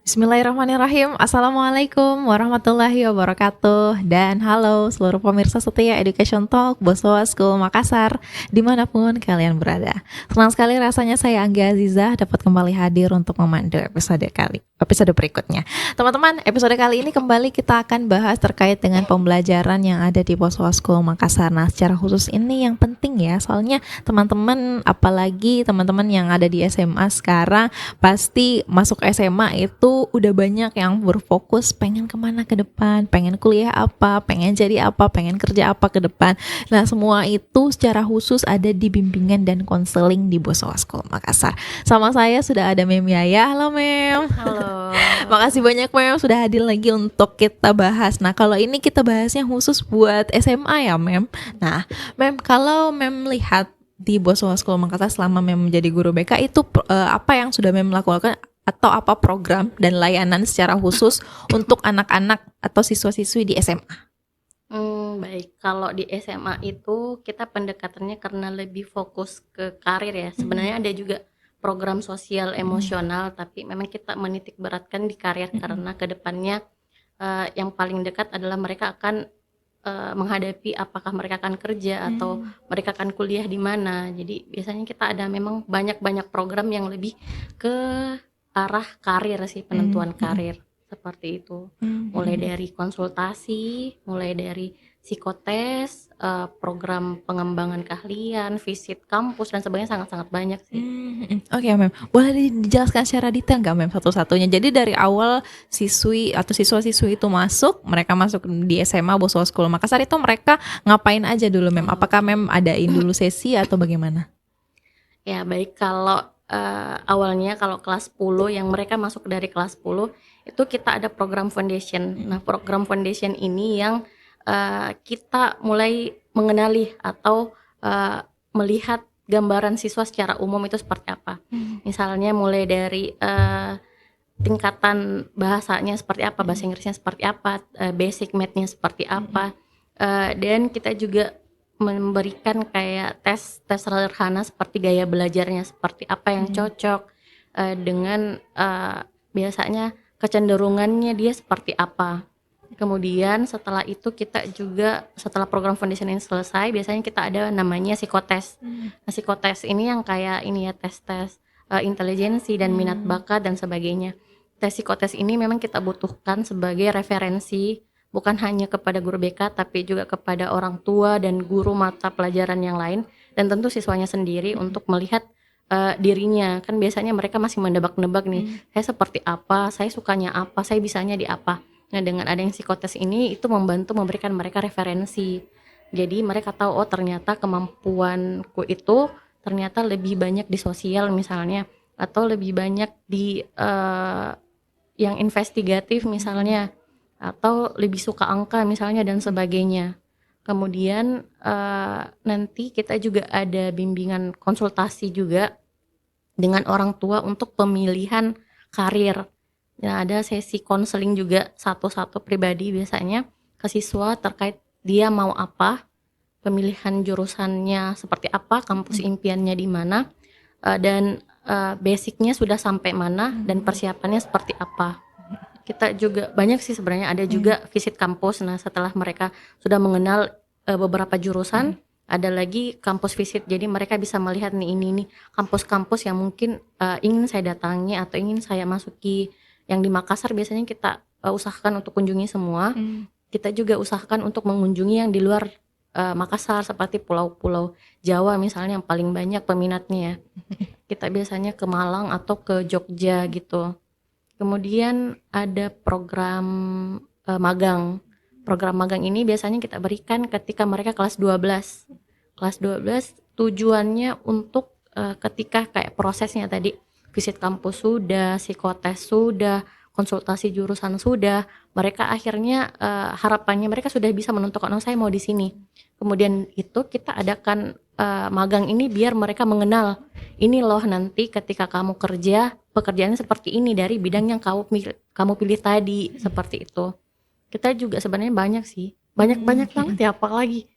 Bismillahirrahmanirrahim. Assalamualaikum warahmatullahi wabarakatuh. Dan halo seluruh pemirsa setia Education Talk Boswa School Makassar dimanapun kalian berada. Senang sekali rasanya saya Angga Aziza dapat kembali hadir untuk memandu episode berikutnya. Teman-teman, episode kali ini kembali kita akan bahas terkait dengan pembelajaran yang ada di Boswa School Makassar. Nah, secara khusus ini yang penting ya, soalnya teman-teman, apalagi teman-teman yang ada di SMA sekarang, pasti masuk SMA itu udah banyak yang berfokus pengen kemana ke depan, pengen kuliah apa, pengen jadi apa, pengen kerja apa ke depan. Nah, semua itu secara khusus ada di bimbingan dan konseling di Boswa School Makassar. Sama saya sudah ada Mem Yaya. Halo Mem. Halo. Makasih banyak Mem sudah hadir lagi untuk kita bahas. Nah, kalau ini kita bahasnya khusus buat SMA ya Mem. Nah, Mem, kalau Mem lihat di Boswa School Makassar selama Mem menjadi guru BK itu apa yang sudah Mem lakukan atau apa program dan layanan secara khusus untuk anak-anak atau siswa-siswi di SMA? Baik. Kalau di SMA itu kita pendekatannya karena lebih fokus ke karir ya. Sebenarnya ada juga program sosial emosional, tapi memang kita menitik beratkan di karir karena kedepannya yang paling dekat adalah mereka akan menghadapi apakah mereka akan kerja atau mereka akan kuliah di mana. Jadi biasanya kita ada memang banyak program yang lebih ke arah karir sih, penentuan karir seperti itu. Mulai dari konsultasi, mulai dari psikotes, program pengembangan keahlian, visit kampus dan sebagainya, sangat-sangat banyak sih. Oke, Mem. Boleh dijelaskan secara detail nggak, Mem, satu-satunya? Jadi dari awal siswi atau siswa-siswi itu mereka masuk di SMA Boswa School Makassar itu mereka ngapain aja dulu, Mem? Apakah Mem adain dulu sesi atau bagaimana? Ya, baik. Kalau awalnya kalau kelas 10 yang mereka masuk dari kelas 10 itu kita ada program foundation. Nah, program foundation ini yang kita mulai mengenali atau melihat gambaran siswa secara umum itu seperti apa. Misalnya mulai dari tingkatan bahasanya seperti apa, bahasa Inggrisnya seperti apa, basic math-nya seperti apa, dan kita juga memberikan kayak tes sederhana seperti gaya belajarnya seperti apa yang cocok dengan biasanya kecenderungannya dia seperti apa. Kemudian setelah itu kita juga setelah program foundation ini selesai biasanya kita ada namanya psikotes. Nah, psikotes ini yang kayak ini ya, tes intelijensi dan minat bakat dan sebagainya. Tes psikotes ini memang kita butuhkan sebagai referensi bukan hanya kepada guru BK tapi juga kepada orang tua dan guru mata pelajaran yang lain dan tentu siswanya sendiri untuk melihat dirinya. Kan biasanya mereka masih menebak-nebak nih, saya seperti apa, saya sukanya apa, saya bisanya di apa. Nah, dengan adanya psikotes ini itu membantu memberikan mereka referensi. Jadi mereka tahu, oh ternyata kemampuanku itu ternyata lebih banyak di sosial misalnya, atau lebih banyak di yang investigatif misalnya, atau lebih suka angka misalnya dan sebagainya. Kemudian nanti kita juga ada bimbingan konsultasi juga dengan orang tua untuk pemilihan karir. Nah, ada sesi konseling juga satu-satu pribadi biasanya ke siswa terkait dia mau apa, pemilihan jurusannya seperti apa, kampus impiannya di mana, dan basicnya sudah sampai mana dan persiapannya seperti apa. Kita juga banyak sih sebenarnya, ada juga visit kampus. Nah, setelah mereka sudah mengenal beberapa jurusan, ada lagi kampus visit. Jadi mereka bisa melihat nih ini kampus-kampus yang mungkin ingin saya datangi atau ingin saya masuki. Yang di Makassar biasanya kita usahakan untuk kunjungi semua. Kita juga usahakan untuk mengunjungi yang di luar Makassar seperti pulau-pulau Jawa misalnya yang paling banyak peminatnya ya. Kita biasanya ke Malang atau ke Jogja gitu. Kemudian ada program magang. Program magang ini biasanya kita berikan ketika mereka kelas 12. Kelas 12 tujuannya untuk ketika kayak prosesnya tadi, visit kampus sudah, psikotes sudah, konsultasi jurusan sudah, mereka akhirnya harapannya mereka sudah bisa menentukan, oh saya mau di sini. Kemudian itu kita adakan magang ini biar mereka mengenal, ini loh nanti ketika kamu kerja pekerjaannya seperti ini dari bidang yang kamu pilih tadi, seperti itu. Kita juga sebenarnya banyak sih, banyak banget ya, apalagi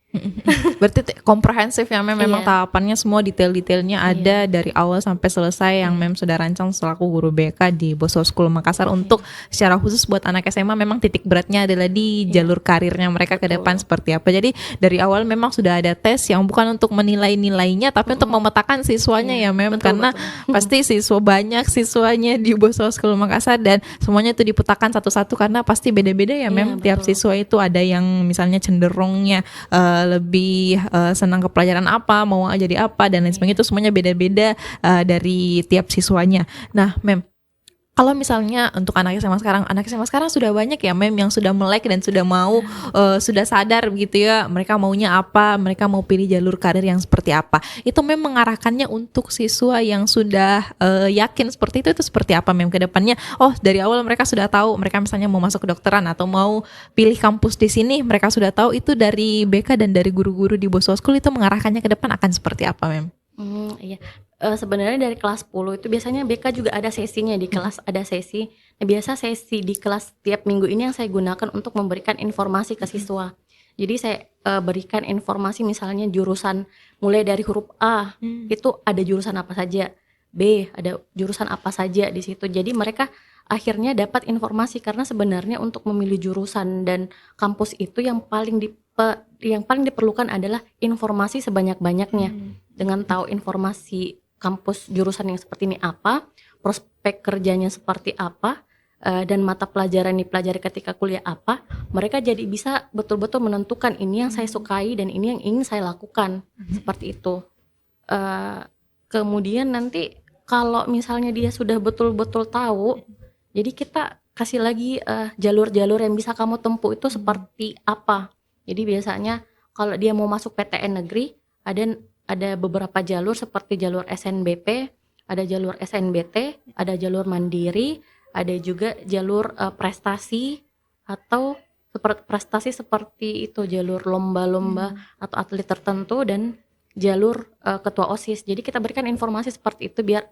Berarti komprehensif ya Mem, memang Iya. tahapannya semua detail-detailnya ada dari awal sampai selesai yang Mem sudah rancang selaku guru BK di Boswa School Makassar untuk secara khusus buat anak SMA memang titik beratnya adalah di jalur karirnya mereka ke depan seperti apa. Jadi dari awal memang sudah ada tes yang bukan untuk menilai nilainya tapi untuk memetakan siswanya ya Mem, karena pasti banyak siswanya di Boswa School Makassar dan semuanya itu dipetakan satu-satu karena pasti beda-beda ya Mem. Tiap siswa itu ada yang misalnya cenderungnya lebih senang ke pelajaran apa, mau jadi apa dan lain sebagainya, itu semuanya beda-beda dari tiap siswanya. Nah, Mem, kalau misalnya untuk anak SMA sekarang sudah banyak ya Mem yang sudah melek dan sudah mau sudah sadar begitu ya, mereka maunya apa, mereka mau pilih jalur karir yang seperti apa. Itu Mem mengarahkannya untuk siswa yang sudah yakin seperti itu seperti apa Mem ke depannya? Oh, dari awal mereka sudah tahu mereka misalnya mau masuk kedokteran atau mau pilih kampus di sini, mereka sudah tahu itu dari BK dan dari guru-guru di Boswa School itu mengarahkannya ke depan akan seperti apa Mem? Iya. Sebenarnya dari kelas 10 itu biasanya BK juga ada sesinya di kelas, ada sesi. Nah, biasa sesi di kelas tiap minggu ini yang saya gunakan untuk memberikan informasi ke siswa. Jadi saya berikan informasi misalnya jurusan mulai dari huruf A, itu ada jurusan apa saja, B ada jurusan apa saja di situ. Jadi mereka akhirnya dapat informasi karena sebenarnya untuk memilih jurusan dan kampus itu yang paling diperlukan adalah informasi sebanyak-banyaknya. Dengan tahu informasi kampus jurusan yang seperti ini apa, prospek kerjanya seperti apa, dan mata pelajaran yang dipelajari ketika kuliah apa, mereka jadi bisa betul-betul menentukan ini yang saya sukai dan ini yang ingin saya lakukan, seperti itu. Kemudian nanti kalau misalnya dia sudah betul-betul tahu, jadi kita kasih lagi jalur-jalur yang bisa kamu tempuh itu seperti apa. Jadi biasanya kalau dia mau masuk PTN negeri, ada beberapa jalur seperti jalur SNBP, ada jalur SNBT, ada jalur mandiri, ada juga jalur prestasi atau prestasi seperti itu, jalur lomba-lomba atau atlet tertentu dan jalur ketua OSIS. Jadi kita berikan informasi seperti itu biar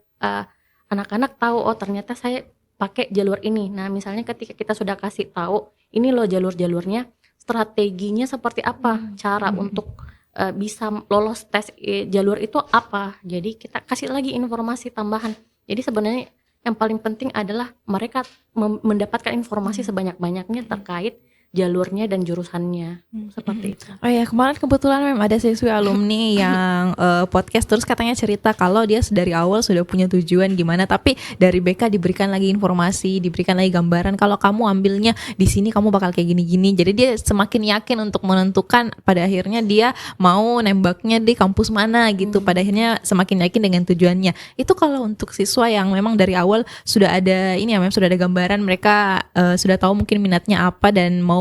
anak-anak tahu, oh ternyata saya pakai jalur ini. Nah, misalnya ketika kita sudah kasih tahu, ini loh jalur-jalurnya, strateginya seperti apa, cara untuk bisa lolos tes jalur itu apa. Jadi kita kasih lagi informasi tambahan. Jadi sebenarnya yang paling penting adalah mereka mendapatkan informasi sebanyak-banyaknya terkait jalurnya dan jurusannya, seperti itu. Oh ya, kemarin kebetulan Mem ada siswi alumni yang podcast terus katanya cerita kalau dia dari awal sudah punya tujuan gimana, tapi dari BK diberikan lagi informasi, diberikan lagi gambaran kalau kamu ambilnya di sini kamu bakal kayak gini-gini. Jadi dia semakin yakin untuk menentukan pada akhirnya dia mau nembaknya di kampus mana gitu. Pada akhirnya semakin yakin dengan tujuannya. Itu kalau untuk siswa yang memang dari awal sudah ada ini ya Mem, sudah ada gambaran, mereka sudah tahu mungkin minatnya apa dan mau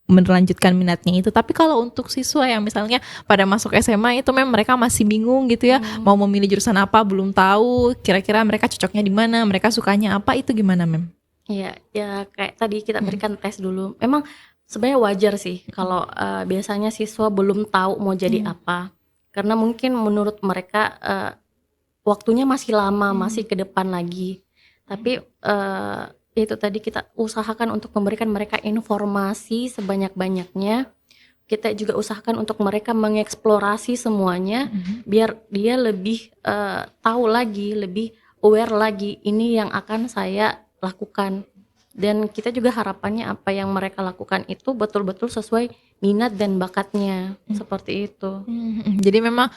melanjutkan minatnya itu. Tapi kalau untuk siswa yang misalnya pada masuk SMA itu memang mereka masih bingung gitu ya, mau memilih jurusan apa, belum tahu kira-kira mereka cocoknya di mana, mereka sukanya apa, itu gimana Mem? Iya, ya kayak tadi kita berikan tes dulu. Memang sebenarnya wajar sih kalau biasanya siswa belum tahu mau jadi apa. Karena mungkin menurut mereka waktunya masih lama, masih ke depan lagi. Tapi itu tadi kita usahakan untuk memberikan mereka informasi sebanyak-banyaknya. Kita juga usahakan untuk mereka mengeksplorasi semuanya biar dia lebih tahu lagi, lebih aware lagi ini yang akan saya lakukan. Dan kita juga harapannya apa yang mereka lakukan itu betul-betul sesuai minat dan bakatnya, seperti itu. Jadi memang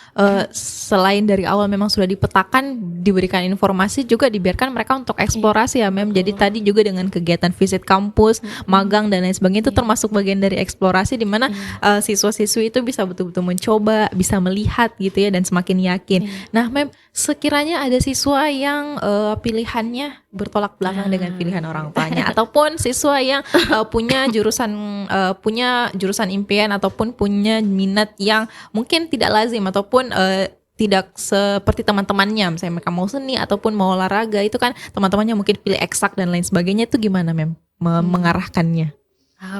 selain dari awal memang sudah dipetakan, diberikan informasi, juga dibiarkan mereka untuk eksplorasi ya Mem. Jadi tadi juga dengan kegiatan visit kampus, magang dan lain sebagainya itu termasuk bagian dari eksplorasi di mana siswa-siswi itu bisa betul-betul mencoba, bisa melihat gitu ya dan semakin yakin. Nah Mem, sekiranya ada siswa yang pilihannya bertolak belakang dengan pilihan orang tuanya ataupun siswa yang punya jurusan impian ataupun punya minat yang mungkin tidak lazim ataupun tidak seperti teman-temannya, misalnya mereka mau seni ataupun mau olahraga, itu kan teman-temannya mungkin pilih eksak dan lain sebagainya, itu gimana Mem mengarahkannya?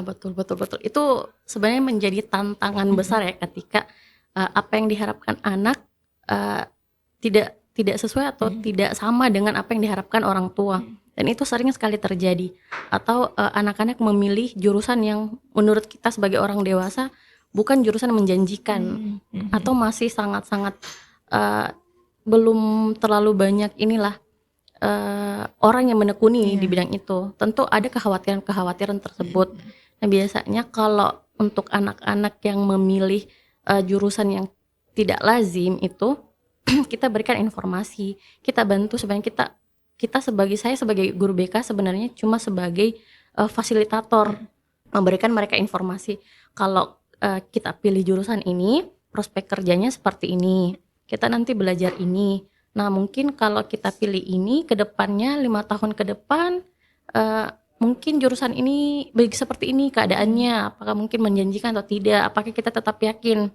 Betul. Itu sebenarnya menjadi tantangan besar ya ketika apa yang diharapkan anak tidak sesuai atau tidak sama dengan apa yang diharapkan orang tua. Dan itu sering sekali terjadi. Atau anak-anak memilih jurusan yang menurut kita sebagai orang dewasa bukan jurusan menjanjikan, atau masih sangat-sangat belum terlalu banyak orang yang menekuni di bidang itu. Tentu ada kekhawatiran tersebut. Nah, biasanya kalau untuk anak-anak yang memilih jurusan yang tidak lazim itu kita berikan informasi, kita bantu. Sebenarnya kita saya sebagai guru BK sebenarnya cuma sebagai fasilitator, memberikan mereka informasi. Kalau kita pilih jurusan ini, prospek kerjanya seperti ini, kita nanti belajar ini. Nah, mungkin kalau kita pilih ini ke depannya 5 tahun ke depan mungkin jurusan ini baik seperti ini keadaannya, apakah mungkin menjanjikan atau tidak, apakah kita tetap yakin.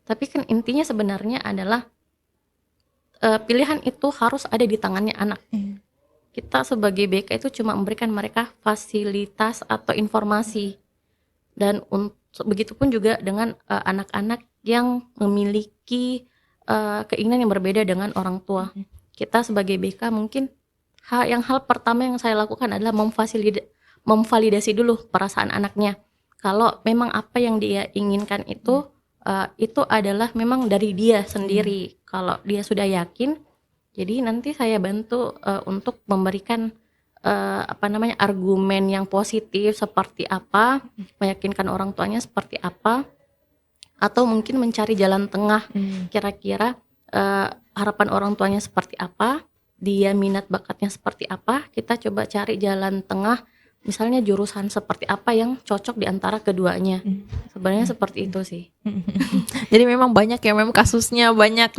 Tapi kan intinya sebenarnya adalah pilihan itu harus ada di tangannya anak. Kita sebagai BK itu cuma memberikan mereka fasilitas atau informasi. Dan begitupun juga dengan anak-anak yang memiliki keinginan yang berbeda dengan orang tua. Kita sebagai BK mungkin hal pertama yang saya lakukan adalah memvalidasi dulu perasaan anaknya. Kalau memang apa yang dia inginkan itu adalah memang dari dia sendiri. Kalau dia sudah yakin, jadi nanti saya bantu untuk memberikan argumen yang positif seperti apa, meyakinkan orang tuanya seperti apa, atau mungkin mencari jalan tengah. Kira-kira harapan orang tuanya seperti apa, dia minat bakatnya seperti apa, kita coba cari jalan tengah. Misalnya jurusan seperti apa yang cocok di antara keduanya. Sebenarnya seperti itu sih. Jadi memang banyak ya, memang kasusnya banyak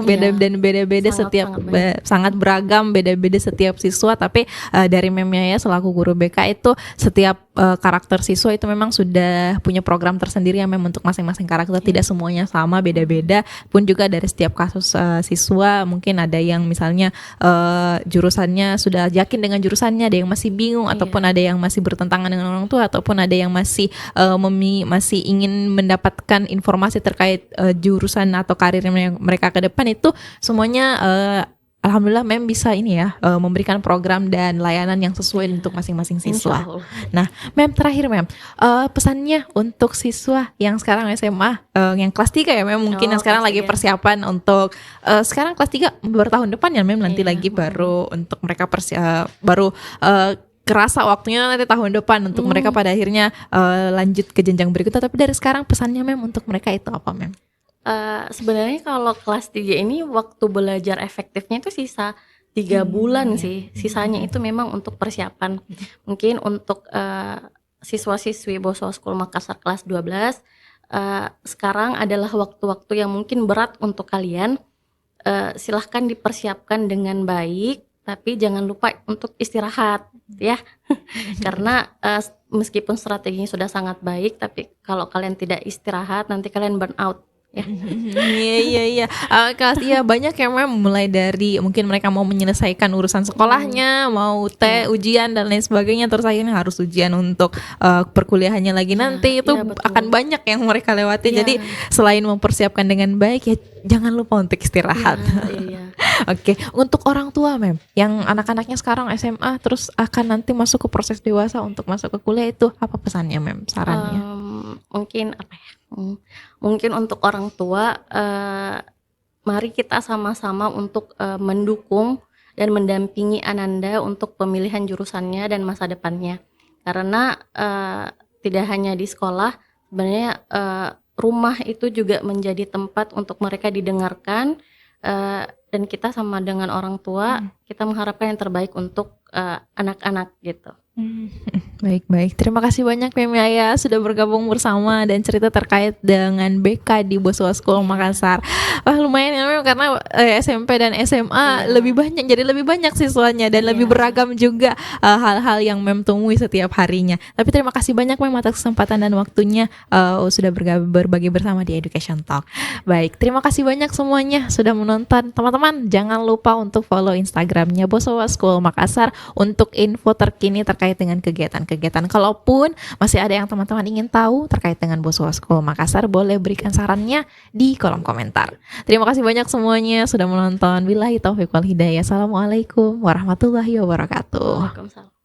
beda-beda setiap sangat beragam, beda-beda setiap siswa. Tapi dari Memnya ya selaku guru BK itu setiap karakter siswa itu memang sudah punya program tersendiri yang memang untuk masing-masing karakter. Tidak semuanya sama, beda-beda. Pun juga dari setiap kasus siswa mungkin ada yang misalnya jurusannya sudah yakin dengan jurusannya, ada yang masih bingung, ataupun ada yang masih bertentangan dengan orang tua, ataupun ada yang masih masih ingin mendapatkan informasi terkait jurusan atau karir yang mereka ke depan. Itu semuanya alhamdulillah Mem bisa memberikan program dan layanan yang sesuai untuk masing-masing siswa. Nah, Mem terakhir Mem, pesannya untuk siswa yang sekarang SMA yang kelas 3 ya Mem, mungkin yang sekarang lagi persiapan untuk sekarang kelas 3 baru tahun depan ya Mem, nanti lagi baru untuk mereka kerasa waktunya nanti tahun depan untuk mereka pada akhirnya lanjut ke jenjang berikutnya. Tapi dari sekarang pesannya Mem untuk mereka itu apa Mem? Sebenarnya kalau kelas 3 ini waktu belajar efektifnya itu sisa 3 bulan sih. Sisanya itu memang untuk persiapan. Mungkin untuk siswa-siswi Boswa School Makassar kelas 12 sekarang adalah waktu-waktu yang mungkin berat untuk kalian. Silahkan dipersiapkan dengan baik, tapi jangan lupa untuk istirahat ya. Karena meskipun strateginya sudah sangat baik, tapi kalau kalian tidak istirahat nanti kalian burn out ya. Iya. Iya, banyak yang memang mulai dari mungkin mereka mau menyelesaikan urusan sekolahnya, mau ujian dan lain sebagainya, terus akhirnya harus ujian untuk perkuliahannya lagi nanti. Itu akan banyak yang mereka lewati. Jadi selain mempersiapkan dengan baik ya jangan lupa untuk istirahat. Oke, untuk orang tua Mem yang anak-anaknya sekarang SMA terus akan nanti masuk ke proses dewasa untuk masuk ke kuliah, itu apa pesannya Mem, sarannya? Mungkin untuk orang tua, mari kita sama-sama untuk mendukung dan mendampingi Ananda untuk pemilihan jurusannya dan masa depannya. Karena tidak hanya di sekolah, sebenarnya rumah itu juga menjadi tempat untuk mereka didengarkan, dan kita sama dengan orang tua kita mengharapkan yang terbaik untuk anak-anak gitu. Baik. Terima kasih banyak Mem Yaya sudah bergabung bersama dan cerita terkait dengan BK di Boswa School Makassar. Lumayan ya Mem, karena SMP dan SMA lebih banyak siswanya dan lebih beragam juga hal-hal yang Mem temui setiap harinya. Tapi terima kasih banyak Mem atas kesempatan dan waktunya sudah berbagi bersama di Education Talk. Baik, terima kasih banyak semuanya sudah menonton. Teman-teman jangan lupa untuk follow Instagramnya Boswa School Makassar untuk info terkini terkait dengan kegiatan-kegiatan. Kalaupun masih ada yang teman-teman ingin tahu terkait dengan Boswa School Makassar, boleh berikan sarannya di kolom komentar. Terima kasih banyak semuanya sudah menonton. Billahi taufiq wal hidayah. Assalamualaikum warahmatullahi wabarakatuh. Waalaikumsalam.